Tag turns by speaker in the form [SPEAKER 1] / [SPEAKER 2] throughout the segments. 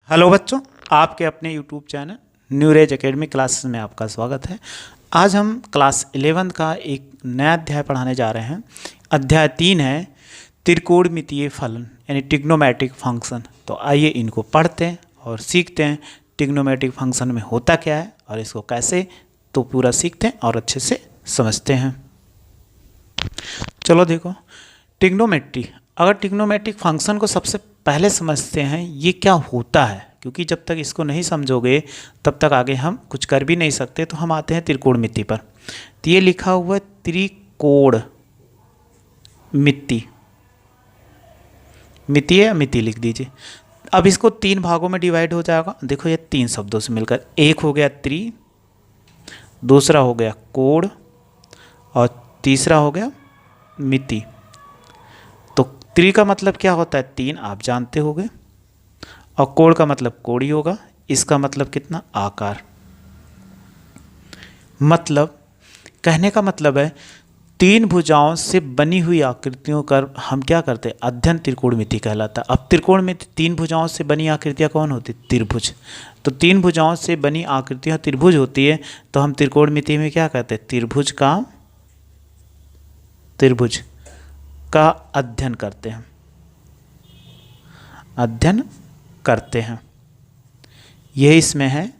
[SPEAKER 1] Hello बच्चों, आपके अपने यूट्यूब चैनल न्यूरेज एकेडमी क्लासेस में आपका स्वागत है। आज हम क्लास 11 का एक नया अध्याय पढ़ाने जा रहे हैं। अध्याय 3 है त्रिकोणमितीय फलन यानी ट्रिग्नोमेट्रिक फंक्शन। तो आइए इनको पढ़ते हैं और सीखते हैं ट्रिग्नोमेट्रिक फंक्शन में होता क्या है और इसको कैसे तो पूरा सीखते हैं और अच्छे से समझते हैं। चलो देखो, ट्रिग्नोमेट्री, अगर ट्रिग्नोमेट्रिक फंक्शन को सबसे पहले समझते हैं ये क्या होता है, क्योंकि जब तक इसको नहीं समझोगे तब तक आगे हम कुछ कर भी नहीं सकते। तो हम आते हैं त्रिकोणमिति पर। तो ये लिखा हुआ है त्रिकोणमिति, मिति है, मिति लिख दीजिए। अब इसको 3 भागों में डिवाइड हो जाएगा। देखो ये 3 शब्दों से मिलकर, एक हो गया त्रि, दूसरा हो गया कोण और तीसरा हो गया मिति। तो त्रि का मतलब क्या होता है 3, आप जानते होंगे, और कोण का मतलब कोड़ी होगा। इसका मतलब कितना, आकार। मतलब कहने का मतलब है 3 भुजाओं से बनी हुई आकृतियों का हम क्या करते हैं, अध्ययन त्रिकोणमिति कहलाता है। अब त्रिकोणमिति 3 भुजाओं से बनी आकृतियाँ कौन होती, त्रिभुज। तो 3 भुजाओं से बनी आकृतियाँ त्रिभुज होती है। तो हम त्रिकोणमिति में क्या करते हैं, त्रिभुज का अध्ययन करते हैं, अध्ययन करते हैं। यह इसमें है।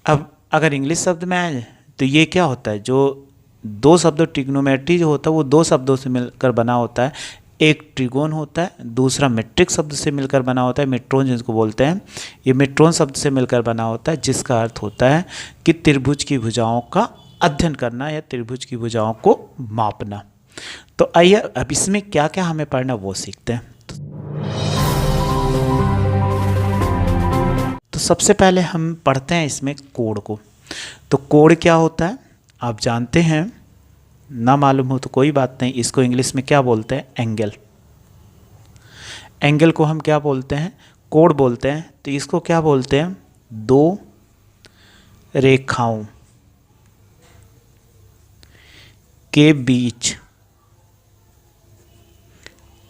[SPEAKER 1] अब अगर इंग्लिश शब्द में आए तो ये क्या होता है, जो 2 शब्दों ट्रिग्नोमेट्री जो होता है वो 2 शब्दों से मिलकर बना होता है। एक ट्रिगोन होता है, दूसरा मेट्रिक शब्द से मिलकर बना होता है, मेट्रोन जिसको बोलते हैं। ये मेट्रोन शब्द से मिलकर बना होता है, जिसका अर्थ होता है कि त्रिभुज की भुजाओं का अध्ययन करना या त्रिभुज की भुजाओं को मापना। तो आइए अब इसमें क्या क्या हमें पढ़ना वो सीखते हैं। तो सबसे पहले हम पढ़ते हैं इसमें कोण को। तो कोण क्या होता है आप जानते हैं, ना मालूम हो तो कोई बात नहीं। इसको इंग्लिश में क्या बोलते हैं, एंगल। एंगल को हम क्या बोलते हैं, कोण बोलते हैं। तो इसको क्या बोलते हैं, 2 रेखाओं के बीच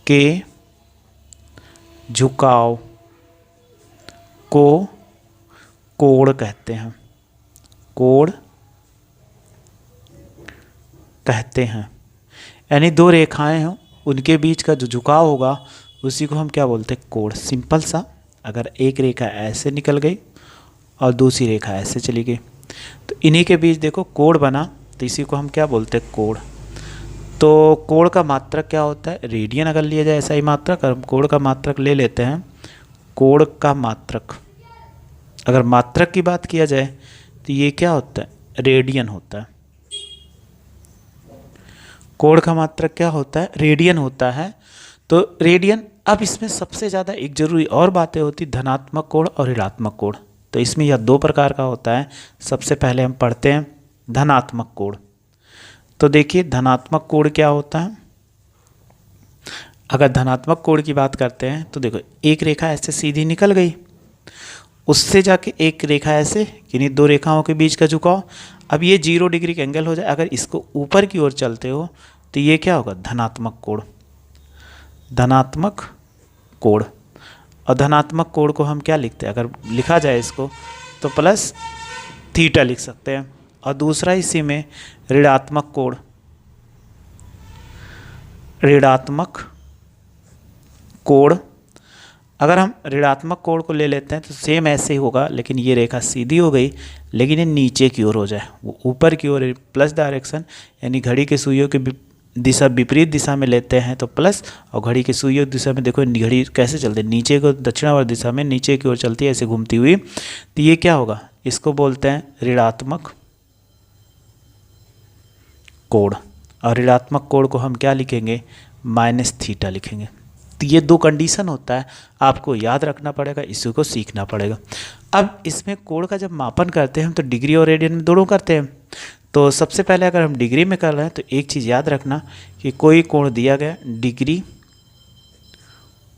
[SPEAKER 1] के झुकाव को कोण कहते हैं, कोण कहते हैं। यानी 2 रेखाएं हों, उनके बीच का जो झुकाव होगा उसी को हम क्या बोलते हैं, कोण। सिंपल सा, अगर एक रेखा ऐसे निकल गई और दूसरी रेखा ऐसे चली गई तो इन्हीं के बीच देखो कोण बना, तो इसी को हम क्या बोलते हैं, कोण। तो कोण का मात्रक क्या होता है, रेडियन अगर लिया जाए ऐसा ही मात्रक, अगर हम कोण का मात्रक ले लेते हैं, कोण का मात्रक, अगर मात्रक की बात किया जाए तो ये क्या होता है, रेडियन होता है। कोण का मात्रक क्या होता है, रेडियन होता है। तो रेडियन। अब इसमें सबसे ज़्यादा एक जरूरी और बातें होती, धनात्मक कोण और ऋणात्मक कोण। तो इसमें यह 2 प्रकार का होता है। सबसे पहले हम पढ़ते हैं धनात्मक कोण। तो देखिए धनात्मक कोण क्या होता है। अगर धनात्मक कोण की बात करते हैं तो देखो, एक रेखा ऐसे सीधी निकल गई, उससे जाके एक रेखा ऐसे, यानी 2 रेखाओं के बीच का झुकाव। अब ये 0 डिग्री का एंगल हो जाए। अगर इसको ऊपर की ओर चलते हो तो ये क्या होगा, धनात्मक कोण, धनात्मक कोण। और धनात्मक कोण को हम क्या लिखते हैं, अगर लिखा जाए इसको तो प्लस थीटा लिख सकते हैं। और दूसरा इसी में ऋणात्मक कोण, ऋणात्मक कोण। अगर हम ऋणात्मक कोण को ले लेते हैं तो सेम ऐसे ही होगा, लेकिन ये रेखा सीधी हो गई, लेकिन ये नीचे की ओर हो जाए, वो ऊपर की ओर प्लस डायरेक्शन, यानी घड़ी के सुइयों की दिशा विपरीत दिशा में लेते हैं तो प्लस, और घड़ी की सुइयों की दिशा में देखो घड़ी कैसे चलती है, नीचे को दक्षिणावर्त दिशा में नीचे की ओर चलती है ऐसे घूमती हुई। तो ये क्या होगा, इसको बोलते हैं ऋणात्मक कोण। और ऋणात्मक कोण को हम क्या लिखेंगे, माइनस थीटा लिखेंगे। तो ये 2 कंडीशन होता है, आपको याद रखना पड़ेगा, इसी को सीखना पड़ेगा। अब इसमें कोण का जब मापन करते हैं हम तो डिग्री और रेडियन में दोनों करते हैं। तो सबसे पहले अगर हम डिग्री में कर रहे हैं तो एक चीज़ याद रखना कि कोई कोण दिया गया, डिग्री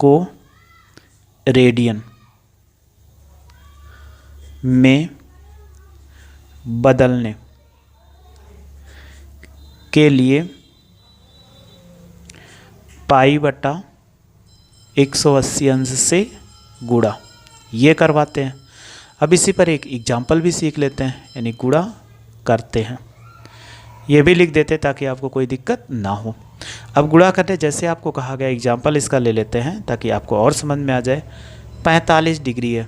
[SPEAKER 1] को रेडियन में बदलने के लिए पाई बटा 180 अंश से गुणा, ये करवाते हैं। अब इसी पर एक एग्जाम्पल भी सीख लेते हैं, यानी गुणा करते हैं, ये भी लिख देते हैं ताकि आपको कोई दिक्कत ना हो। अब गुणा करते जैसे आपको कहा गया, एग्जाम्पल इसका ले लेते हैं ताकि आपको और समझ में आ जाए। 45 डिग्री है,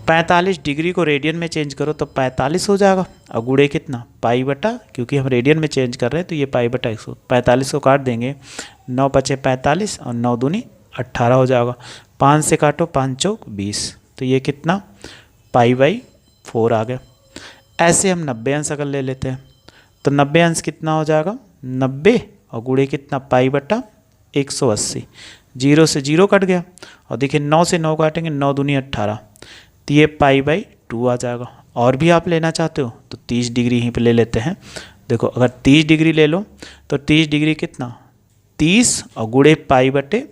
[SPEAKER 1] 45 डिग्री को रेडियन में चेंज करो तो 45 हो जाएगा, और गुणे कितना, पाई बटा, क्योंकि हम रेडियन में चेंज कर रहे हैं तो ये पाई बटा 100। 45 को काट देंगे, 9 बचे 45 और 9 दूनी 18 हो जाएगा। 5 से काटो, 5 चौक 20, तो ये कितना, पाई बाई 4 आ गया। ऐसे हम 90 अंश अगर ले लेते हैं तो 90 अंश कितना हो जाएगा, 90 और गुणे कितना, पाई बटा 180। 0 से 0 कट गया, और देखिए 9 से 9 काटेंगे, 9 दूनी 18, तो ये पाई बाई 2 आ जाएगा। और भी आप लेना चाहते हो तो 30 डिग्री यहीं पे ले लेते हैं। देखो अगर 30 डिग्री ले लो तो 30 डिग्री कितना, 30 और गुणे पाई बटे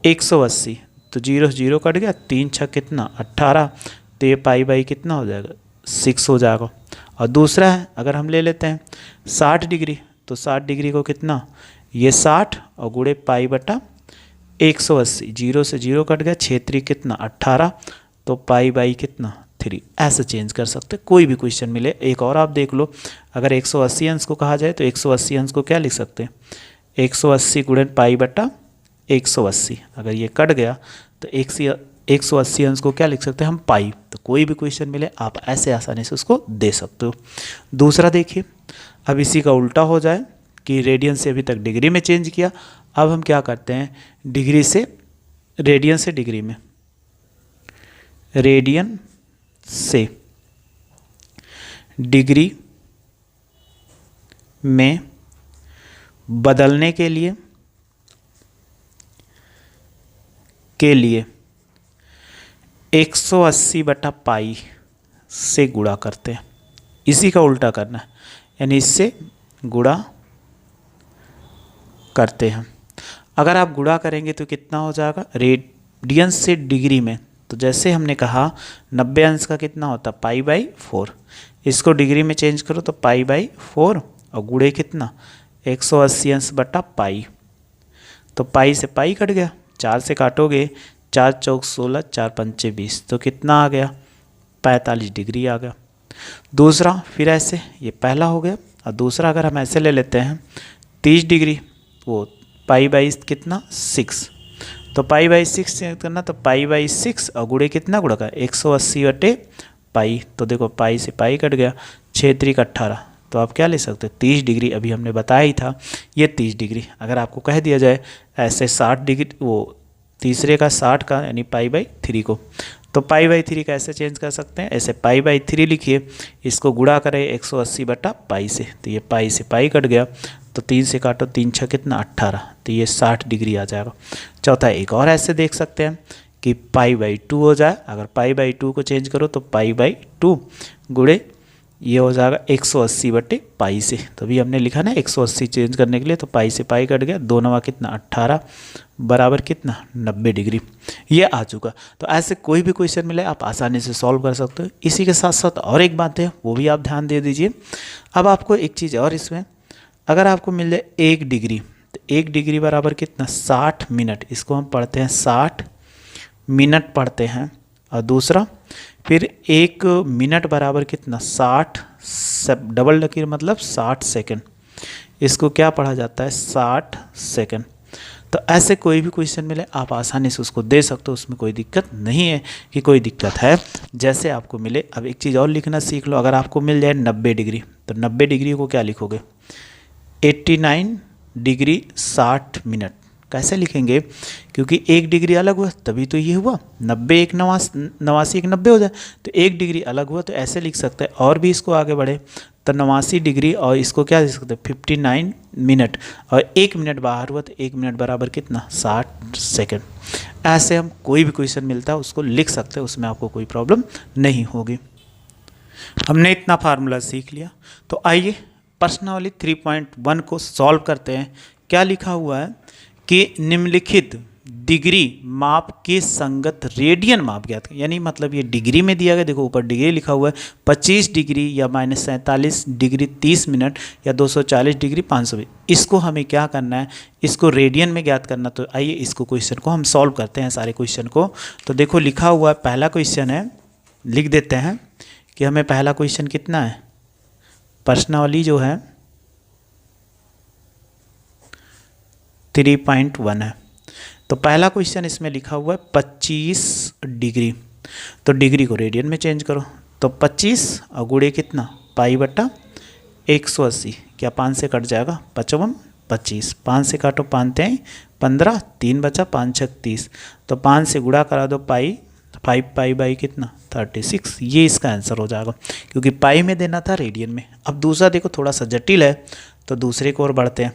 [SPEAKER 1] 180, तो 0 से 0 कट गया, 3 छः कितना 18, तो ये पाई बाई कितना हो जाएगा, 6 हो जाएगा। और दूसरा है अगर हम ले लेते हैं 60 डिग्री, तो 60 डिग्री को कितना, ये 60 और गुणे पाई बटा 180, 0 से 0 कट गया, 6 3 कितना 18, तो पाई बाई कितना 3। ऐसे चेंज कर सकते, कोई भी क्वेश्चन मिले। एक और आप देख लो, अगर 180 अंश को कहा जाए तो 180 अंश को क्या लिख सकते हैं, 180 गुणे पाई बटा 180, अगर ये कट गया तो 180 अंश को क्या लिख सकते हैं हम, पाई। तो कोई भी क्वेश्चन मिले आप ऐसे आसानी से उसको दे सकते हो। दूसरा देखिए, अब इसी का उल्टा हो जाए कि रेडियन से अभी तक डिग्री में चेंज किया, अब हम क्या करते हैं, डिग्री से रेडियन से डिग्री में, रेडियन से डिग्री में बदलने के लिए 180 बटा पाई से गुणा करते हैं। इसी का उल्टा करना है, यानी इससे गुणा करते हैं। अगर आप गुणा करेंगे तो कितना हो जाएगा, रेडियन से डिग्री में, तो जैसे हमने कहा 90 अंश का कितना होता है, पाई बाई 4, इसको डिग्री में चेंज करो तो पाई बाई 4 और गुणे कितना 180 अंश बटा पाई, तो पाई से पाई कट गया, 4 से काटोगे, 4 चौक 16, 4 पंचे 20, तो कितना आ गया, 45 डिग्री आ गया। दूसरा फिर ऐसे, ये पहला हो गया, और दूसरा अगर हम ऐसे ले लेते हैं 30 डिग्री, वो पाई बाई कितना 6, तो पाई बाई 6 से करना, तो पाई बाई 6 और गुणे कितना, गुणा का 180 बटे पाई, तो देखो पाई से पाई कट गया, 6 3 18, तो आप क्या ले सकते हैं 30 डिग्री, अभी हमने बताया ही था ये 30 डिग्री। अगर आपको कह दिया जाए ऐसे 60 डिग्री, वो तीसरे का 60 का यानी पाई बाई 3 को, तो पाई बाई 3 का ऐसे चेंज कर सकते हैं, ऐसे पाई बाई 3 लिखिए, इसको गुणा करें 180 बटा पाई से, तो ये पाई से पाई कट गया, तो 3 से काटो, 3 छः कितना 18, तो ये 60 डिग्री आ जाएगा। चौथा एक और ऐसे देख सकते हैं कि पाई बाई 2 हो जाए, अगर पाई बाई 2 को चेंज करो तो पाई बाई 2 गुणे ये हो जाएगा 180 बटे पाई से, तो अभी हमने लिखा ना 180 चेंज करने के लिए, तो पाई से पाई कट गया, 2 9 कितना 18 बराबर कितना 90 डिग्री, ये आ चुका। तो ऐसे कोई भी क्वेश्चन मिले आप आसानी से सॉल्व कर सकते हो। इसी के साथ साथ और एक बात है, वो भी आप ध्यान दे दीजिए। अब आपको एक चीज़ और इसमें, अगर आपको मिल जाए 1 डिग्री, तो 1 डिग्री बराबर कितना 60 मिनट, इसको हम पढ़ते हैं 60 मिनट पढ़ते हैं, और दूसरा फिर 1 मिनट बराबर कितना 60 डबल लकीर मतलब 60 सेकंड, इसको क्या पढ़ा जाता है 60 सेकंड। तो ऐसे कोई भी क्वेश्चन मिले आप आसानी से उसको दे सकते हो, उसमें कोई दिक्कत नहीं है कि कोई दिक्कत है, जैसे आपको मिले। अब एक चीज़ और लिखना सीख लो, अगर आपको मिल जाए 90 डिग्री, तो 90 डिग्री को क्या लिखोगे 89 डिग्री 60 मिनट, कैसे लिखेंगे, क्योंकि 1 डिग्री अलग हुआ तभी तो ये हुआ, 90 1 89 1 90 हो जाए, तो 1 डिग्री अलग हुआ, तो ऐसे लिख सकते हैं। और भी इसको आगे बढ़े तो 89 डिग्री, और इसको क्या लिख सकते हैं 59 मिनट, और 1 मिनट बाहर हुआ तो 1 मिनट बराबर कितना 60 सेकंड। ऐसे हम कोई भी क्वेश्चन मिलता है उसको लिख सकते हैं, उसमें आपको कोई प्रॉब्लम नहीं होगी। हमने इतना फार्मूला सीख लिया, तो आइए प्रश्नावली 3.1 को सॉल्व करते हैं। क्या लिखा हुआ है कि निम्नलिखित डिग्री माप के संगत रेडियन माप ज्ञात करें। यानी मतलब ये डिग्री में दिया गया, देखो ऊपर डिग्री लिखा हुआ है, 25 डिग्री या -47 डिग्री 30 मिनट या 240 डिग्री 520। इसको हमें क्या करना है, इसको रेडियन में ज्ञात करना। तो आइए इसको क्वेश्चन को हम सॉल्व करते हैं, सारे क्वेश्चन को। तो देखो लिखा हुआ है, पहला क्वेश्चन है, लिख देते हैं कि हमें पहला क्वेश्चन कितना है, प्रश्नावली जो है 3.1 है। तो पहला क्वेश्चन इसमें लिखा हुआ है 25 डिग्री, तो डिग्री को रेडियन में चेंज करो। तो 25 और गुणे कितना, पाई बटा 180, क्या 5 से कट जाएगा, 55 25, 5 से काटो 5 3 15, 3 बचा 5 6 30, तो 5 से गुणा करा दो पाई, 5 पाई बाई कितना 36, ये इसका आंसर हो जाएगा, क्योंकि पाई में देना था रेडियन में। अब दूसरा देखो थोड़ा सा जटिल है, तो दूसरे को और बढ़ते हैं।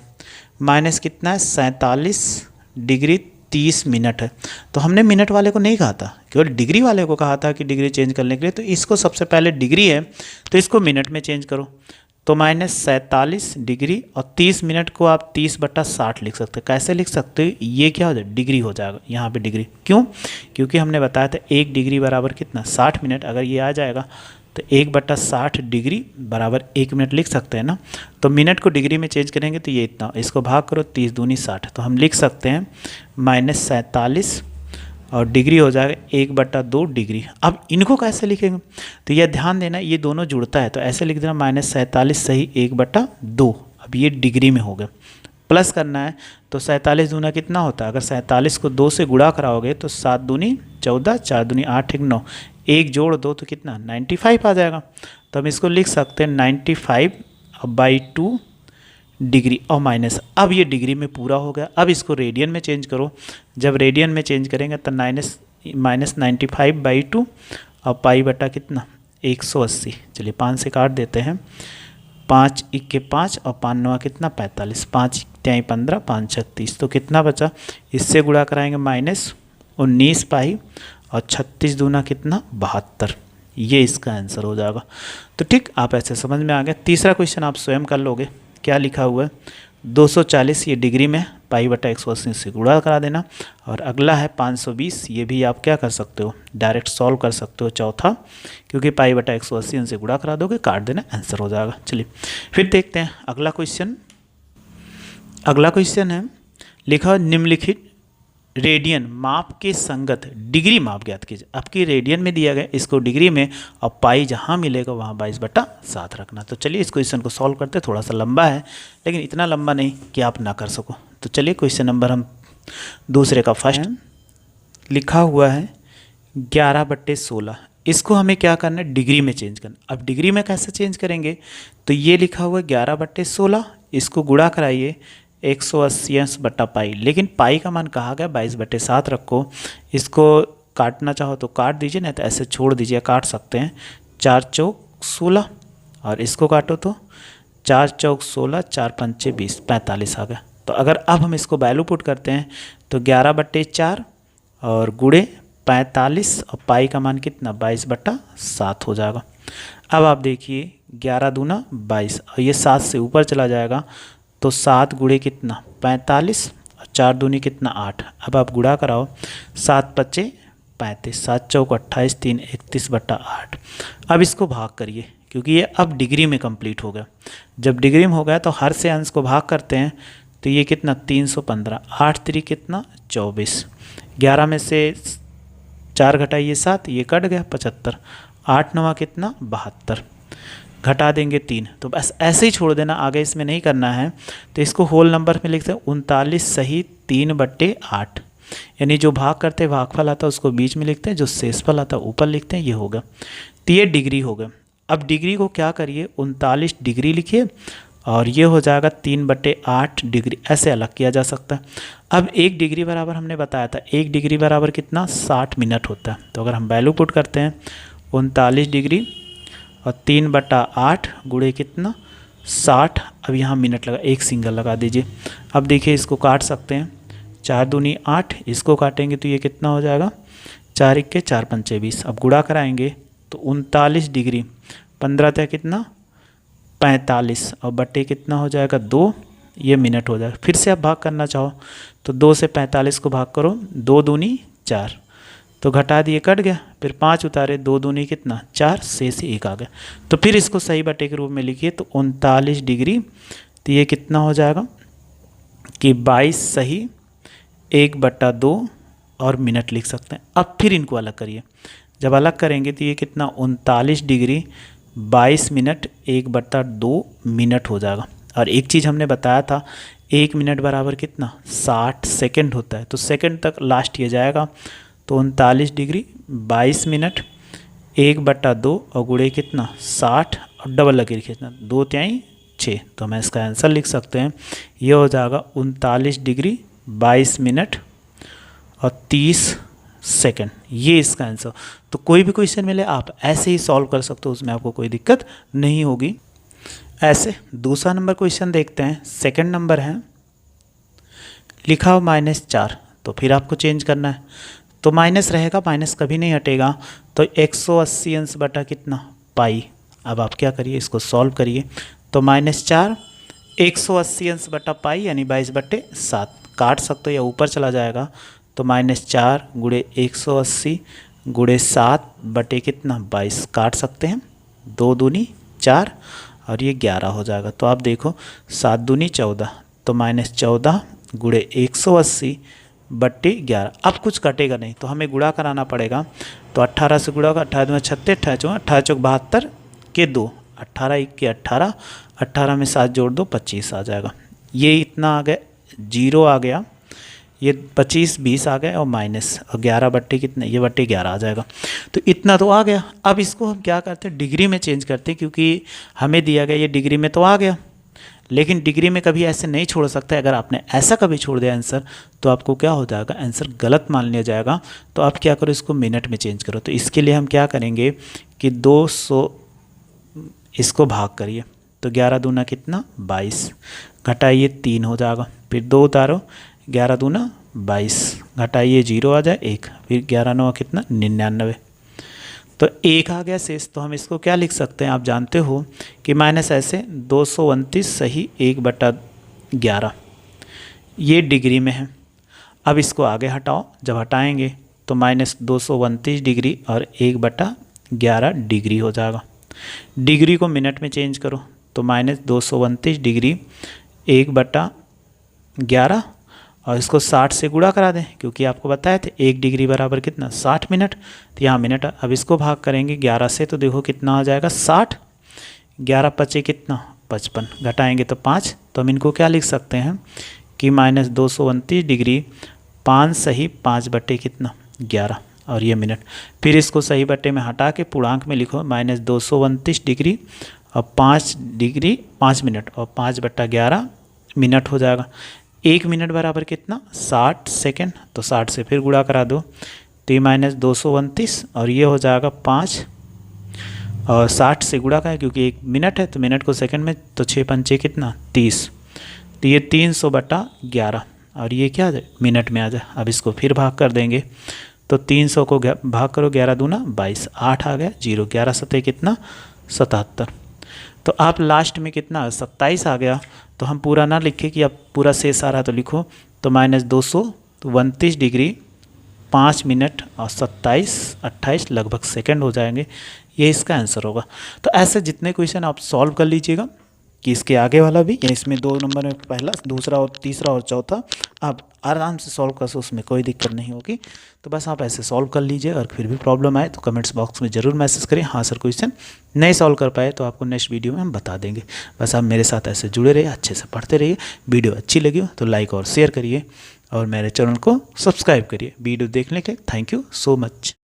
[SPEAKER 1] माइनस कितना है, 47 डिग्री 30 मिनट है। तो हमने मिनट वाले को नहीं कहा था, केवल डिग्री वाले को कहा था कि डिग्री चेंज करने के लिए। तो इसको सबसे पहले डिग्री है तो इसको मिनट में चेंज करो। तो -47 डिग्री और 30 मिनट को आप 30/60 लिख सकते हैं। कैसे लिख सकते हो, ये क्या हो जाएगा, डिग्री हो जाएगा यहाँ पे डिग्री। क्यों, क्योंकि हमने बताया था 1 डिग्री बराबर कितना 60 मिनट। अगर ये आ जाएगा तो 1/60 डिग्री बराबर 1 मिनट लिख सकते हैं ना। तो मिनट को डिग्री में चेंज करेंगे तो ये इतना, इसको भाग करो 30 दूनी 60, तो हम लिख सकते हैं -47 और डिग्री हो जाएगा 1/2 डिग्री। अब इनको कैसे लिखेंगे, तो यह ध्यान देना, ये दोनों जुड़ता है, तो ऐसे लिख देना -47 सही 1/2। अब ये डिग्री में हो गया, प्लस करना है तो 47 दूना कितना होता है, अगर 47 को 2 से गुणा कराओगे तो 7 दूनी 14, 4 दूनी 8 1 9, एक जोड़ दो तो कितना 95 आ जाएगा। तो हम इसको लिख सकते हैं 95/2 डिग्री और माइनस। अब ये डिग्री में पूरा हो गया। अब इसको रेडियन में चेंज करो, जब रेडियन में चेंज करेंगे तो -95/2 और पाई बटा कितना 180। चलिए 5 से काट देते हैं, 5 1 5 और 5 9 कितना 45, 5 3 15, 5 6 30, तो कितना बचा, इससे गुणा कराएंगे -19 पाई और 36 दूना कितना 72, ये इसका आंसर हो जाएगा। तो ठीक, आप ऐसे समझ में आ गया। तीसरा क्वेश्चन आप स्वयं कर लोगे, क्या लिखा हुआ है 240, ये डिग्री में पाई बटा 180 से गुणा करा देना। और अगला है 520, ये भी आप क्या कर सकते हो, डायरेक्ट सॉल्व कर सकते हो चौथा, क्योंकि पाई बटा 180 उनसे गुणा करा दोगे, काट देना, आंसर हो जाएगा। चलिए फिर देखते हैं अगला क्वेश्चन। अगला क्वेश्चन है लिखा निम्नलिखित रेडियन माप के संगत डिग्री माप ज्ञात कीजिए। आपकी रेडियन में दिया गया, इसको डिग्री में, और पाई जहाँ मिलेगा वहाँ 22/7 रखना। तो चलिए इस क्वेश्चन को सॉल्व करते हैं, थोड़ा सा लंबा है लेकिन इतना लंबा नहीं कि आप ना कर सको। तो चलिए क्वेश्चन नंबर हम दूसरे का फर्स्ट लिखा हुआ है 11/16, इसको हमें क्या करना है, डिग्री में चेंज करना। अब डिग्री में कैसे चेंज करेंगे, तो ये लिखा हुआ है 11/16, इसको गुणा कराइए 180 बटा पाई, लेकिन पाई का मान कहा गया 22/7 रखो। इसको काटना चाहो तो काट दीजिए, नहीं तो ऐसे छोड़ दीजिए, काट सकते हैं। 4 चौक 16 और इसको काटो तो 4 चौक 16, 4 पंचे 20, 45 आ गया। तो अगर अब हम इसको वैल्यू पुट करते हैं तो 11/4 और गुणे 45 और पाई का मान कितना 22/7 हो जाएगा। अब आप देखिए 11 दूना 22 और ये 7 से ऊपर चला जाएगा, तो 7 गुणे कितना 45 और 4 दूनी कितना 8। अब आप गुणा कराओ, 7 पच्चे 35, 7 चौक 28, 3 31/8। अब इसको भाग करिए, क्योंकि ये अब डिग्री में कंप्लीट हो गया। जब डिग्री में हो गया तो हर से अंश को भाग करते हैं, तो ये कितना 315, 8 3 कितना 24, 11 में से 4 घटाइए 7, ये कट गया 75, 8 9 कितना 72, घटा देंगे 3, तो बस ऐसे ही छोड़ देना, आगे इसमें नहीं करना है। तो इसको होल नंबर में लिखते हैं 39 सही 3/8, यानी जो भाग करते हैं भागफल आता है उसको बीच में लिखते हैं, जो शेषफल आता है ऊपर लिखते हैं, ये होगा। तो ये डिग्री हो गया। अब डिग्री को क्या करिए, 39 डिग्री लिखिए और ये हो जाएगा 3/8 डिग्री, ऐसे अलग किया जा सकता है। अब 1 डिग्री बराबर हमने बताया था, 1 डिग्री बराबर कितना 60 मिनट होता है। तो अगर हम वैल्यू पुट करते हैं 39 डिग्री और 3/8 गुणे कितना 60, अब यहाँ मिनट लगा, एक सिंगल लगा दीजिए। अब देखिए इसको काट सकते हैं, 4 दूनी 8, इसको काटेंगे तो ये कितना हो जाएगा 4 1 4 पंचे 20। अब गुणा कराएंगे तो 39 डिग्री 15 कितना 45 और बटे कितना हो जाएगा 2, ये मिनट हो जाएगा। फिर से आप भाग करना चाहो तो 2 से 45 को भाग करो, 2 दूनी 4, तो घटा दिए कट गया, फिर 5 उतारे, 2 दूनी कितना 4, शेष 1 आ गया। तो फिर इसको सही बटे के रूप में लिखिए तो 39 डिग्री, तो ये कितना हो जाएगा कि 22 सही 1/2 और मिनट लिख सकते हैं। अब फिर इनको अलग करिए, जब अलग करेंगे तो ये कितना 39 डिग्री 22 मिनट 1/2 मिनट हो जाएगा। और एक चीज़ हमने बताया था 1 मिनट बराबर कितना 60 सेकंड होता है, तो सेकंड तक लास्ट ये जाएगा, तो 39 डिग्री 22 मिनट 1/2 और गुणे कितना 60 और डबल लकीर खींचना 2 तिहाई 6, तो मैं इसका आंसर लिख सकते हैं, ये हो जाएगा 39 डिग्री 22 मिनट और 30 सेकंड, ये इसका आंसर। तो कोई भी क्वेश्चन मिले आप ऐसे ही सॉल्व कर सकते हो, उसमें आपको कोई दिक्कत नहीं होगी। ऐसे दूसरा नंबर क्वेश्चन देखते हैं। सेकंड नंबर है, लिखा हो -4, तो फिर आपको चेंज करना है, तो माइनस रहेगा, माइनस कभी नहीं हटेगा, तो 180 अंश बटा कितना पाई। अब आप क्या करिए, इसको सॉल्व करिए, तो -4 180 अंश बटा पाई यानी 22/7, काट सकते हो या ऊपर चला जाएगा, तो -4 गुणे 180 गुणे 7 बटे कितना 22, काट सकते हैं, 2 दूनी 4 और ये 11 हो जाएगा। तो आप देखो 7 दूनी 14, तो -14 गुणे 180 बट्टे 11। अब कुछ कटेगा नहीं तो हमें गुणा कराना पड़ेगा, तो 18 से गुणा होगा, 18 दूना 36, 18 चौक 72 के 2, 18 1 के 18, 18 में 7 जोड़ दो 25 आ जाएगा। ये इतना आ गया 0 आ गया, ये 25 20 आ गया और माइनस, और 11 बट्टे कितने, ये बट्टे 11 आ जाएगा। तो इतना तो आ गया। अब इसको हम क्या करते हैं, डिग्री में चेंज करते हैं, क्योंकि हमें दिया गया ये डिग्री में तो आ गया, लेकिन डिग्री में कभी ऐसे नहीं छोड़ सकते। अगर आपने ऐसा कभी छोड़ दिया आंसर तो आपको क्या हो जाएगा, आंसर गलत मान लिया जाएगा। तो आप क्या करो, इसको मिनट में चेंज करो। तो इसके लिए हम क्या करेंगे कि 200 इसको भाग करिए, तो 11 दूना कितना 22, घटाइए 3 हो जाएगा, फिर 2 उतारो, 11 दूना 22, घटाइए 0 आ जाए 1, फिर 11 9 कितना 99, तो 1 आ गया शेष। तो हम इसको क्या लिख सकते हैं, आप जानते हो कि माइनस ऐसे 229 सही 1/11, ये डिग्री में है। अब इसको आगे हटाओ, जब हटाएंगे तो -229 डिग्री और 1/11 डिग्री हो जाएगा। डिग्री को मिनट में चेंज करो, तो -229 डिग्री 1/11 और इसको 60 से गुणा करा दें, क्योंकि आपको बताए थे 1 डिग्री बराबर कितना 60 मिनट, तो यहाँ मिनट। अब इसको भाग करेंगे 11 से, तो देखो कितना आ जाएगा 60, 11 पचे कितना 55, घटाएंगे तो 5। तो हम इनको क्या लिख सकते हैं कि -229 डिग्री 5 सही 5 बटे कितना 11 और ये मिनट। फिर इसको सही बटे में हटा के पूर्णांक में लिखो, -229 डिग्री और 5 डिग्री 5 मिनट और 5/11 मिनट हो जाएगा। 1 मिनट बराबर कितना 60 सेकेंड, तो 60 से फिर गुणा करा दो, तो ये -229 और ये हो जाएगा 5 और 60 से गुणा का, क्योंकि 1 मिनट है तो मिनट को सेकंड में, तो 6 पंचे कितना 30, तो ये 300/11 और ये क्या आ जाए मिनट में आ जाए। अब इसको फिर भाग कर देंगे, तो 300 को भाग करो 11 दूना 22, 8 आ गया 0, 11 सतह कितना 77। तो आप लास्ट में कितना 27 आ गया। तो हम पूरा ना लिखें कि अब पूरा शेष आ रहा, तो लिखो तो -229 डिग्री 5 मिनट और 27-28 लगभग सेकंड हो जाएंगे, ये इसका आंसर होगा। तो ऐसे जितने क्वेश्चन आप सॉल्व कर लीजिएगा कि इसके आगे वाला भी, या इसमें 2 नंबर में पहला, दूसरा और तीसरा और चौथा आप आराम से सॉल्व कर सकते, उसमें कोई दिक्कत नहीं होगी। तो बस आप ऐसे सॉल्व कर लीजिए, और फिर भी प्रॉब्लम आए तो कमेंट्स बॉक्स में ज़रूर मैसेज करें, हाँ सर क्वेश्चन नहीं सॉल्व कर पाए तो आपको नेक्स्ट वीडियो में हम बता देंगे। बस आप मेरे साथ ऐसे जुड़े रहिए, अच्छे से पढ़ते रहिए। वीडियो अच्छी लगी हो तो लाइक और शेयर करिए और मेरे चैनल को सब्सक्राइब करिए। वीडियो देखने के लिए थैंक यू सो मच।